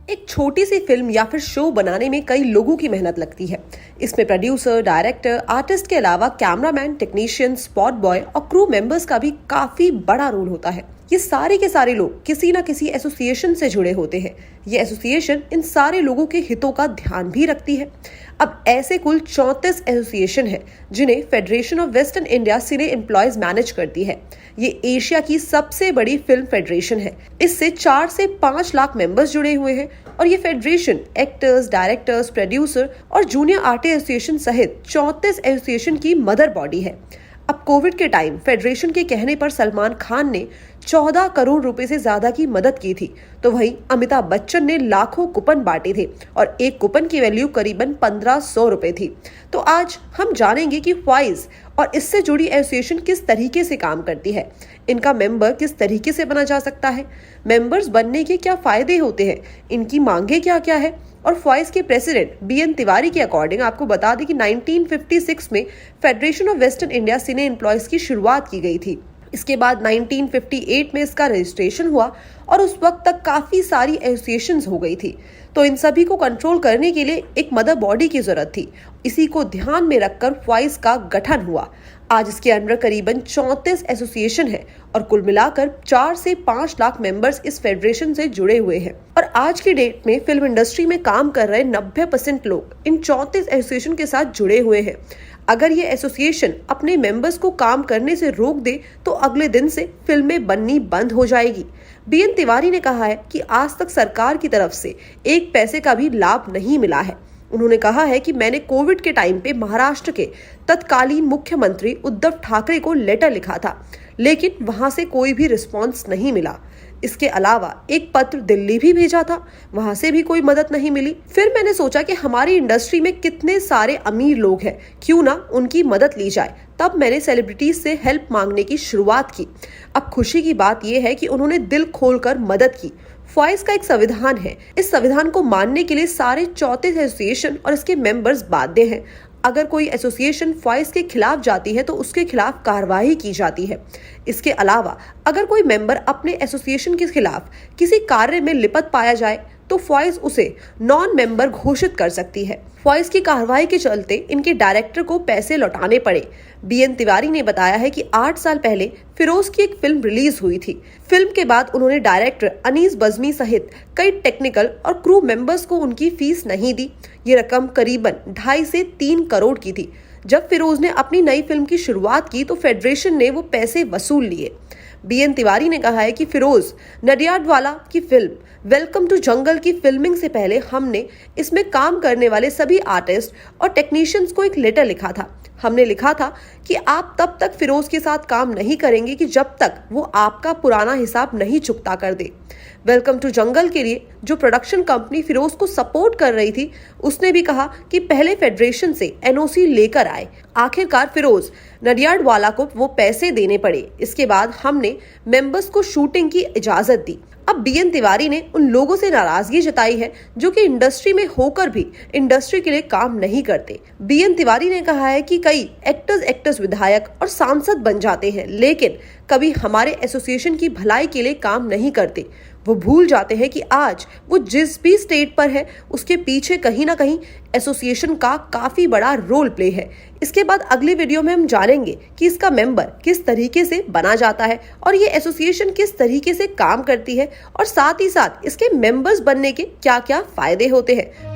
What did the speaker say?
एक छोटी सी फिल्म या फिर शो बनाने में कई लोगों की मेहनत लगती है। इसमें प्रोड्यूसर, डायरेक्टर, आर्टिस्ट के अलावा कैमरामैन, टेक्नीशियन, स्पॉट बॉय और क्रू मेंबर्स का भी काफी बड़ा रोल होता है। ये सारे के सारे लोग किसी न किसी एसोसिएशन से जुड़े होते हैं। ये एसोसिएशन इन सारे लोगों के हितों का ध्यान भी रखती है। अब ऐसे कुल 34 एसोसिएशन है जिन्हें federation of western India cine employees manage करती है। ये एशिया की सबसे बड़ी फिल्म फेडरेशन है। इससे 4 से 5 लाख मेंबर्स जुड़े हुए हैं और ये फेडरेशन एक्टर्स, डायरेक्टर्स, प्रोड्यूसर और जूनियर आर्टिस्ट एसोसिएशन सहित 34 एसोसिएशन की मदर बॉडी है। अब कोविड के टाइम फेडरेशन के कहने पर सलमान खान ने 14 करोड़ रुपए से ज्यादा की मदद की थी, तो वहीं अमिताभ बच्चन ने लाखों कूपन बांटे थे और एक कूपन की वैल्यू करीबन 1500 रुपए थी। तो आज हम जानेंगे कि ख्वाइस और इससे जुड़ी एसोसिएशन किस तरीके से काम करती है, इनका मेंबर किस तरीके से बना जा सकता है, मेंबर्स बनने के क्या फायदे होते हैं, इनकी मांगे क्या क्या है। और ख्वाइस के प्रेसिडेंट BN तिवारी के अकॉर्डिंग आपको बता दें कि 1956 में federation of western India cine employees की शुरुआत की गई थी। इसके बाद 1958 में इसका रजिस्ट्रेशन हुआ और उस वक्त तक काफी सारी एसोसिएशंस हो गई थी। तो इन सभी को कंट्रोल करने के लिए एक मदर बॉडी की जरूरत थी। इसी को ध्यान में रखकर ख्वाइस का गठन हुआ। आज इसके अंदर करीबन 34 एसोसिएशन है और कुल मिलाकर 4 से 5 लाख मेंबर्स इस फेडरेशन से जुड़े हुए हैं। और आज की डेट में फिल्म इंडस्ट्री में काम कर रहे 90% लोग इन 34 एसोसिएशन के साथ जुड़े हुए हैं। अगर ये एसोसिएशन अपने मेंबर्स को काम करने से रोक दे तो अगले दिन से फिल्में बननी बंद हो जाएगी। BN तिवारी ने कहा है कि आज तक सरकार की तरफ से एक पैसे का भी लाभ नहीं मिला है। उन्होंने कहा है कि मैंने कोविड के टाइम पे महाराष्ट्र के तत्कालीन मुख्यमंत्री उद्धव ठाकरे को लेटर लिखा था, लेकिन वहां से कोई भी रिस्पॉन्स नहीं मिला। इसके अलावा एक पत्र दिल्ली भी भेजा था, वहां से भी कोई मदद नहीं मिली। फिर मैंने सोचा कि हमारी इंडस्ट्री में कितने सारे अमीर लोग हैं, क्यों ना उनकी मदद ली जाए। तब मैंने सेलिब्रिटीज से हेल्प मांगने की शुरुआत की। अब खुशी की बात यह है कि उन्होंने दिल खोलकर मदद की। ख्वाइस का एक संविधान है। इस संविधान को मानने के लिए सारे 34 एसोसिएशन और इसके मेंबर्स बाध्य हैं। अगर कोई एसोसिएशन ख्वाइस के खिलाफ जाती है तो उसके खिलाफ कार्रवाई की जाती है। इसके अलावा अगर कोई मेंबर अपने एसोसिएशन के खिलाफ किसी कार्य में लिप्त पाया जाए तो ख्वाइस उसे नॉन मेंबर घोषित कर सकती है। ख्वाइस की कार्रवाई के चलते इनके डायरेक्टर को पैसे लौटाने पड़े। BN तिवारी ने बताया है कि 8 साल पहले फिरोज की एक फिल्म रिलीज हुई थी। फिल्म के बाद उन्होंने डायरेक्टर अनीस बज़मी सहित कई टेक्निकल और क्रू मेंबर्स को उनकी फीस नहीं दी। ये रकम करीबन 2.5 से 3 करोड़ की थी। जब फिरोज ने अपनी नई फिल्म की शुरुआत की तो फेडरेशन ने वो पैसे वसूल लिए। BN तिवारी ने कहा है कि फिरोज नडियाडवाला की फिल्म वेलकम टू जंगल की फिल्मिंग से पहले हमने इसमें काम करने वाले सभी आर्टिस्ट और टेक्नीशियंस को एक लेटर लिखा था। हमने लिखा था कि आप तब तक फिरोज के साथ काम नहीं करेंगे कि जब तक वो आपका पुराना हिसाब नहीं चुकता कर दे। वेलकम टू जंगल के लिए जो प्रोडक्शन कंपनी फिरोज को सपोर्ट कर रही थी उसने भी कहा कि पहले फेडरेशन से NOC लेकर आए। आखिरकार फिरोज नडियाडवाला को वो पैसे देने पड़े। इसके बाद हमने मेंबर्स को शूटिंग की इजाजत दी। अब BN तिवारी ने उन लोगों से नाराजगी जताई है जो कि इंडस्ट्री में होकर भी इंडस्ट्री के लिए काम नहीं करते। BN तिवारी ने कहा है कि कई एक्टर्स विधायक और सांसद बन जाते हैं, लेकिन कभी हमारे एसोसिएशन की भलाई के लिए काम नहीं करते। वो भूल जाते हैं कि आज वो जिस भी स्टेट पर है उसके पीछे कहीं ना कहीं एसोसिएशन का काफी बड़ा रोल प्ले है। इसके बाद अगली वीडियो में हम जानेंगे कि इसका मेंबर किस तरीके से बना जाता है और ये एसोसिएशन किस तरीके से काम करती है और साथ ही साथ इसके मेंबर्स बनने के क्या क्या फायदे होते हैं।